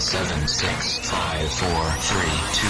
7, 6, 5, 4, 3, 2,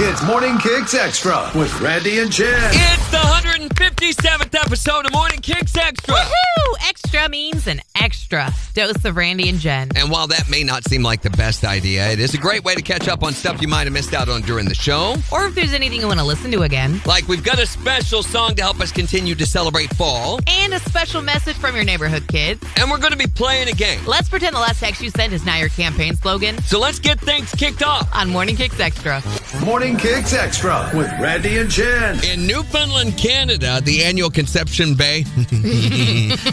1. It's Morning Kicks Extra with Randy and Jen. It's the 157th episode of Morning Kicks Extra. Woohoo! Extra means an extra dose of Randy and Jen. And while that may not seem like the best idea, it is a great way to catch up on stuff you might have missed out on during the show. Or if there's anything you want to listen to again. Like we've got a special song to help us continue to celebrate fall. And a special message from your neighborhood kids. And we're going to be playing a game. Let's pretend the last text you sent is now your campaign slogan. So let's get things kicked off on Morning Kicks Extra. Morning Kicks Extra with Randy and Jen. In Newfoundland, Canada, the annual Conception Bay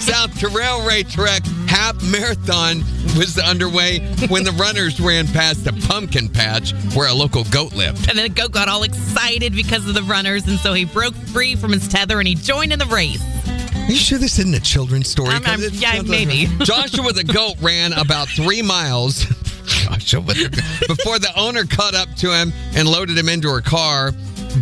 South Trail Racetrack half marathon was underway when the runners ran past a pumpkin patch where a local goat lived. And then the goat got all excited because of the runners, and so he broke free from his tether and he joined in the race. Are you sure this isn't a children's story? Yeah, maybe. Joshua the goat ran about 3 miles before the owner caught up to him and loaded him into her car.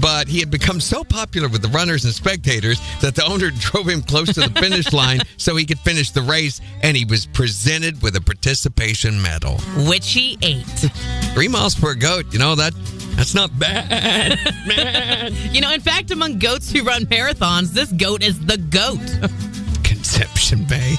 But he had become so popular with the runners and spectators that the owner drove him close to the finish line so he could finish the race, and he was presented with a participation medal. Which he ate. 3 miles per goat, that's not bad, man. In fact, among goats who run marathons, this goat is the goat. Conception Bay.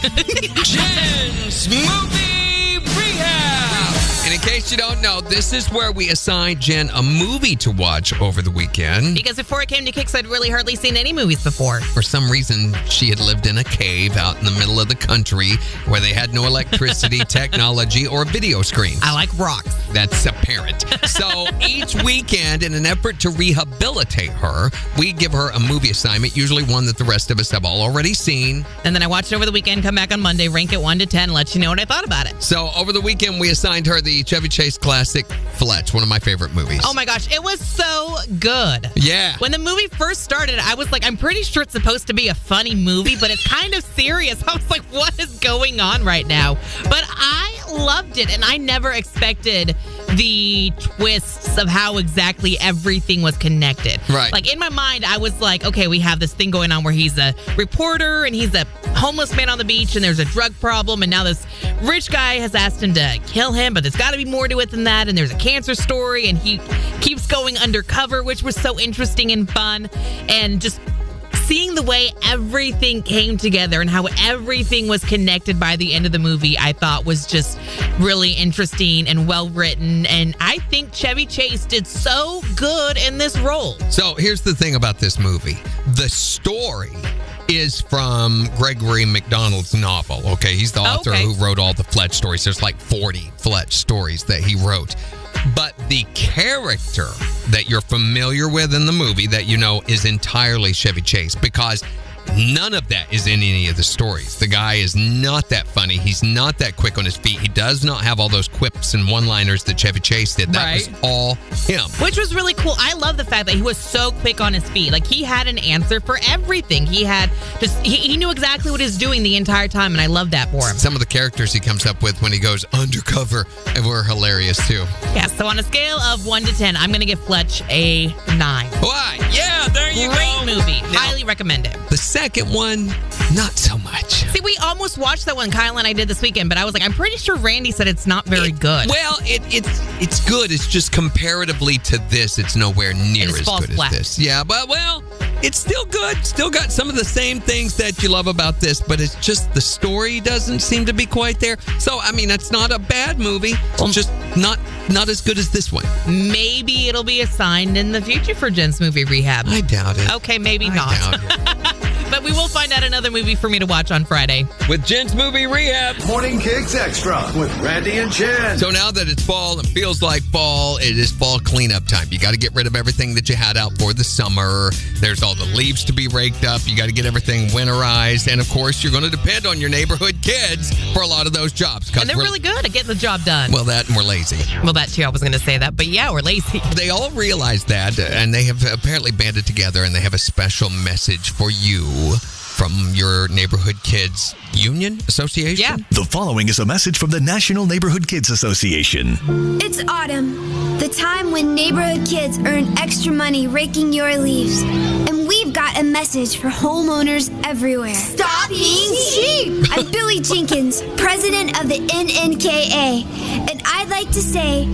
Jen's Movie Rehab. And in case you don't know, this is where we assign Jen a movie to watch over the weekend. Because before it came to Kicks, I'd really hardly seen any movies before. For some reason, she had lived in a cave out in the middle of the country where they had no electricity, technology, or a video screen. I like rocks. That's apparent. So each weekend, in an effort to rehabilitate her, we give her a movie assignment, usually one that the rest of us have all already seen. And then I watch it over the weekend, come back on Monday, rank it 1 to 10, and let you know what I thought about it. So over the weekend, we assigned her the Chevy Chase classic Fletch, one of my favorite movies. Oh my gosh, it was so good. Yeah. When the movie first started, I was like, I'm pretty sure it's supposed to be a funny movie, but it's kind of serious. I was like, what is going on right now? But I loved it, and I never expected the twists of how exactly everything was connected. Right. Like, in my mind, I was like, okay, we have this thing going on where he's a reporter and he's a homeless man on the beach and there's a drug problem, and now this rich guy has asked him to kill him, but there's got to be more to it than that, and there's a cancer story, and he keeps going undercover, which was so interesting and fun, and just seeing the way everything came together and how everything was connected by the end of the movie, I thought was just really interesting and well written. And I think Chevy Chase did so good in this role. So here's the thing about this movie. The story is from Gregory McDonald's novel. Okay, he's the author who wrote all the Fletch stories. There's like 40 Fletch stories that he wrote. But the character that you're familiar with in the movie that you know is entirely Chevy Chase, because none of that is in any of the stories. The guy is not that funny. He's not that quick on his feet. He does not have all those quips and one-liners that Chevy Chase did. That was all him. Which was really cool. I love the fact that he was so quick on his feet. Like, he had an answer for everything. He had he knew exactly what he was doing the entire time, and I love that for him. Some of the characters he comes up with when he goes undercover were hilarious, too. Yeah, so on a scale of 1 to 10, I'm going to give Fletch a 9. Why? Yeah, there you go. Great movie. Now, highly recommend it. The second one, not so much. See, we almost watched that one, Kyle and I did this weekend, but I was like, I'm pretty sure Randy said it's not very good. Well, it's good. It's just comparatively to this, it's nowhere near as good as this. Yeah, but it's still good. Still got some of the same things that you love about this, but it's just the story doesn't seem to be quite there. So, I mean, it's not a bad movie. It's just not as good as this one. Maybe it'll be assigned in the future for Jen's Movie Rehab. I doubt it. Okay, maybe not. I doubt it. But we will find out another movie for me to watch on Friday. With Jen's Movie Rehab. Morning Kicks Extra with Randy and Jen. So now that it's fall and feels like fall, it is fall cleanup time. You got to get rid of everything that you had out for the summer. There's all the leaves to be raked up. You got to get everything winterized. And, of course, you're going to depend on your neighborhood kids for a lot of those jobs. And they're really good at getting the job done. Well, that and we're lazy. Well, that too. I was going to say that. But, yeah, we're lazy. They all realize that, and they have apparently banded together, and they have a special message for you from your Neighborhood Kids Union Association? Yeah. The following is a message from the National Neighborhood Kids Association. It's autumn, the time when neighborhood kids earn extra money raking your leaves. And we've got a message for homeowners everywhere. Stop being cheap! I'm Billy Jenkins, president of the NNKA, and I'd like like to say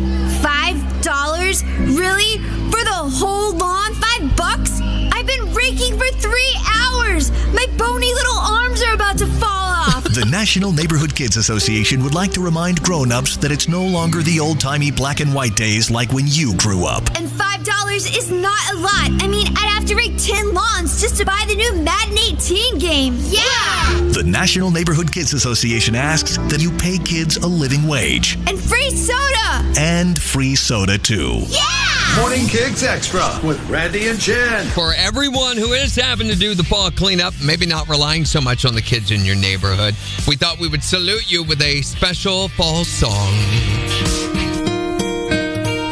$5? Really? For the whole lawn? $5? I've been raking for 3 hours. My bony little arms are about to fall off. The National Neighborhood Kids Association would like to remind grown-ups that it's no longer the old-timey black and white days like when you grew up. And $5 is not a lot. I mean, I'd have to rake 10 lawns just to buy the new Madden 18 game. Yeah! The National Neighborhood Kids Association asks that you pay kids a living wage. And free soda! And free soda, too. Yeah! Morning Kicks Extra with Randy and Jen. For everyone who is having to do the fall cleanup, maybe not relying so much on the kids in your neighborhood, we thought we would salute you with a special fall song.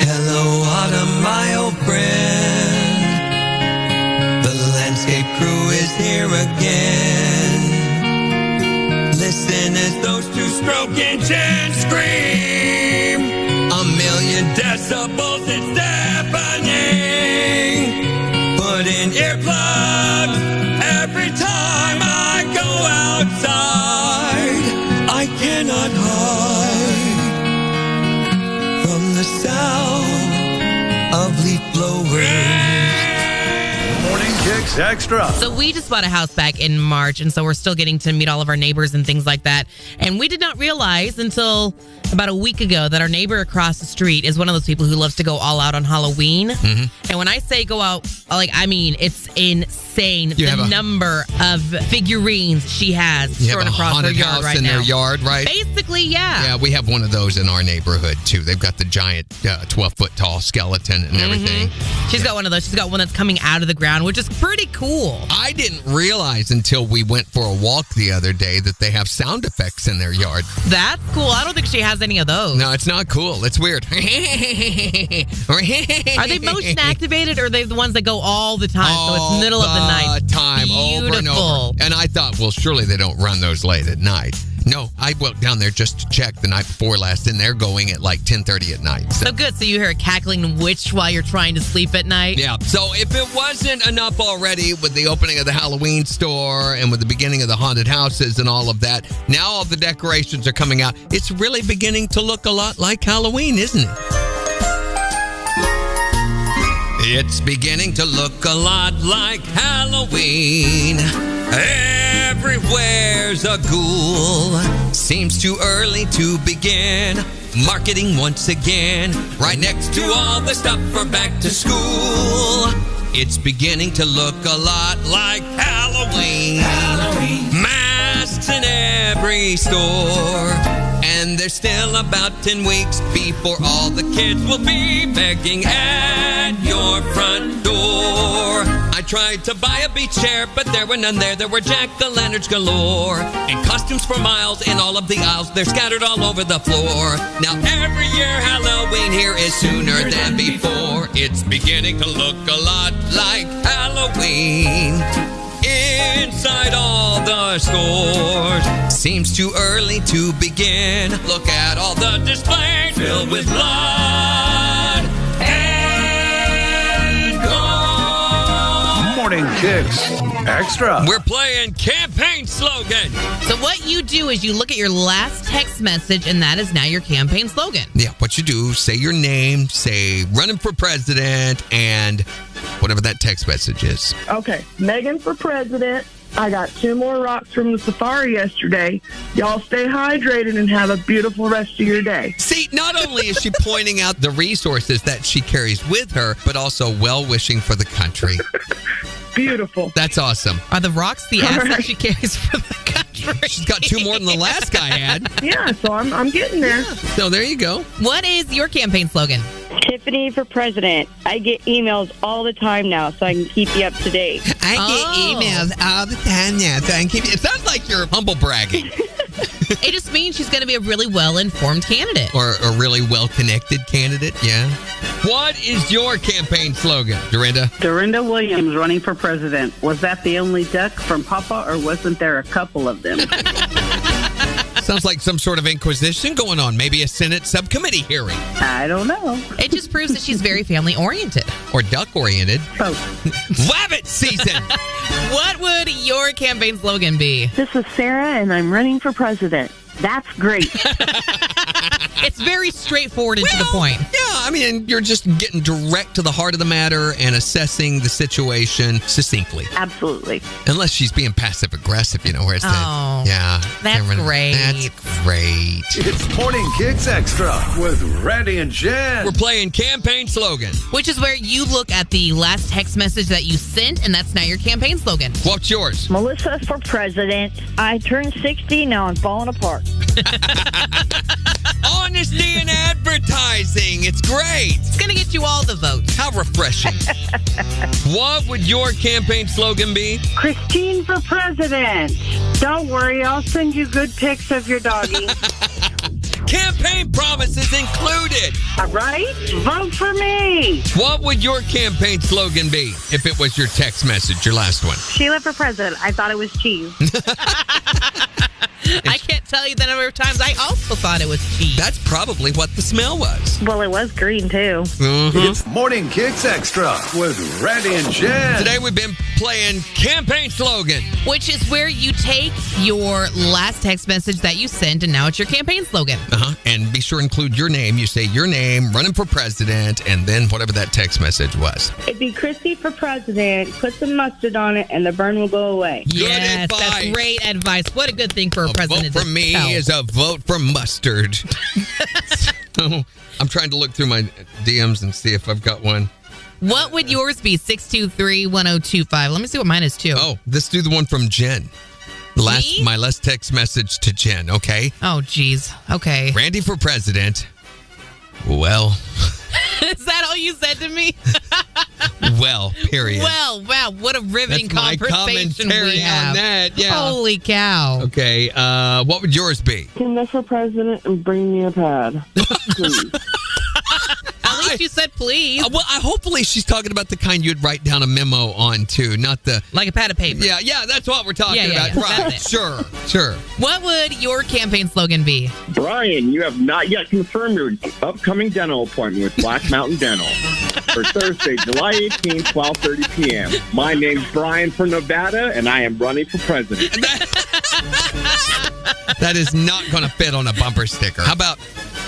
Hello, autumn, my old friend. The landscape crew is here again. Listen as those two stroke engines scream. A million decibels, it's deafening. Put in earplugs every time I go outside. I cannot hide from the sound of leaf blowers. Morning Kicks Extra. So we just bought a house back in March, and so we're still getting to meet all of our neighbors and things like that. And we did not realize until about a week ago that our neighbor across the street is one of those people who loves to go all out on Halloween. Mm-hmm. And when I say go out, I mean, it's insane the number of figurines she has thrown across her yard right now. In their yard, right? Basically, yeah. Yeah, we have one of those in our neighborhood, too. They've got the giant 12-foot tall skeleton and everything. She's got one of those. She's got one that's coming out of the ground, which is pretty cool. I didn't realize until we went for a walk the other day that they have sound effects in their yard. That's cool. I don't think she has any of those. No, it's not cool. It's weird. Are they motion activated, or are they the ones that go all the time? So it's middle of the night. Time, over and over. And I thought, well, surely they don't run those late at night. No, I went down there just to check the night before last, and they're going at like 10:30 at night. So good. So you hear a cackling witch while you're trying to sleep at night? Yeah. So if it wasn't enough already with the opening of the Halloween store and with the beginning of the haunted houses and all of that, now all the decorations are coming out. It's really beginning to look a lot like Halloween, isn't it? It's beginning to look a lot like Halloween. Everywhere's a ghoul. Seems too early to begin. Marketing once again. Right next to all the stuff for back to school. It's beginning to look a lot like Halloween. Masks in every store. And there's still about 10 weeks before all the kids will be begging at your front door. I tried to buy a beach chair, but there were none there. There were jack-o'-lanterns galore. And costumes for miles in all of the aisles. They're scattered all over the floor. Now every year Halloween here is sooner than before. It's beginning to look a lot like Halloween. Inside all the stores. Seems too early to begin. Look at all the displays filled with blood and gore. Morning Kicks Extra. We're playing campaign slogan. So what you do is you look at your last text message, and that is now your campaign slogan. Yeah, what you do, say your name, say running for president, and whatever that text message is. Okay, Megan for president. I got 2 more rocks from the safari yesterday. Y'all stay hydrated and have a beautiful rest of your day. See, not only is she pointing out the resources that she carries with her, but also well-wishing for the country. Beautiful. That's awesome. Are the rocks the assets she carries for the country? She's got 2 more than the last guy had. Yeah, so I'm getting there. Yeah. So there you go. What is your campaign slogan? Tiffany for president. I get emails all the time now, so I can keep you up to date. I get emails all the time now, so I can keep you. It sounds like you're humble bragging. It just means she's going to be a really well-informed candidate. Or a really well-connected candidate, yeah. What is your campaign slogan, Dorinda? Dorinda Williams running for president. Was that the only duck from Papa, or wasn't there a couple of them? Sounds like some sort of inquisition going on. Maybe a Senate subcommittee hearing. I don't know. It just proves that she's very family-oriented. Or duck-oriented. Oh. Wabbit season! What would your campaign slogan be? This is Sarah, and I'm running for president. That's great. It's very straightforward and to the point. Yeah, I mean, you're just getting direct to the heart of the matter and assessing the situation succinctly. Absolutely. Unless she's being passive aggressive, where it's yeah. That's great. That's great. It's Morning Kicks Extra with Randy and Jen. We're playing campaign slogan. Which is where you look at the last text message that you sent, and that's now your campaign slogan. What's yours? Melissa for president. I turned 60, now I'm falling apart. Honesty in advertising. It's great. It's going to get you all the votes. How refreshing. What would your campaign slogan be? Christine for president. Don't worry, I'll send you good pics of your doggy. Campaign promises included. All right, vote for me. What would your campaign slogan be if it was your text message, your last one? Sheila for president. I thought it was cheese. I can't tell you the number of times I also thought it was cheese. That's probably what the smell was. Well, it was green, too. It's Morning Kicks Extra with Randy and Jen. Today we've been playing campaign slogan. Which is where you take your last text message that you sent, and now it's your campaign slogan. And be sure to include your name. You say your name, running for president, and then whatever that text message was. It'd be Christy for president. Put some mustard on it, and the burn will go away. Yes, that's great advice. What a good thing for a president. Vote for me is a vote for mustard. So, I'm trying to look through my DMs and see if I've got one. What would yours be? 623-1025. Let me see what mine is, too. Oh, let's do the one from Jen. My last text message to Jen, okay? Oh, geez. Okay. Randy for president. Well. Is that all you said to me? Well, period. Well, wow. What a riveting That's conversation my commentary we have. on that, yeah. Holy cow. Okay, what would yours be? Come for president and bring me a pad. Please. At least you said please. Well, hopefully she's talking about the kind you'd write down a memo on, too, not the... Like a pad of paper. Yeah, that's what we're talking about. Yeah, right, sure. What would your campaign slogan be? Brian, you have not yet confirmed your upcoming dental appointment with Black Mountain Dental for Thursday, July 18th, 12:30 p.m. My name's Brian from Nevada, and I am running for president. That is not going to fit on a bumper sticker. How about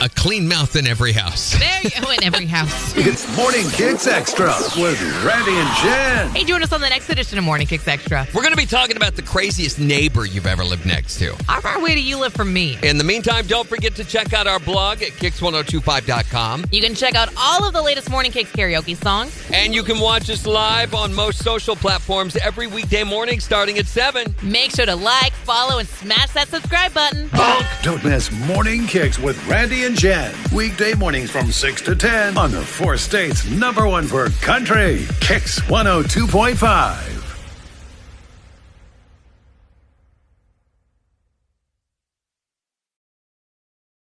a clean mouth in every house? There you go, in every house. It's Morning Kicks Extra with Randy and Jen. Hey, join us on the next edition of Morning Kicks Extra. We're going to be talking about the craziest neighbor you've ever lived next to. How far away do you live from me? In the meantime, don't forget to check out our blog at kicks1025.com. You can check out all of the latest Morning Kicks karaoke songs. And you can watch us live on most social platforms every weekday morning starting at 7. Make sure to like, follow, and smash that subscribe button. Don't miss Morning Kicks with Randy and Jen. Weekday mornings from 6 to 10 on the 4 states' #1 for country. Kicks 102.5.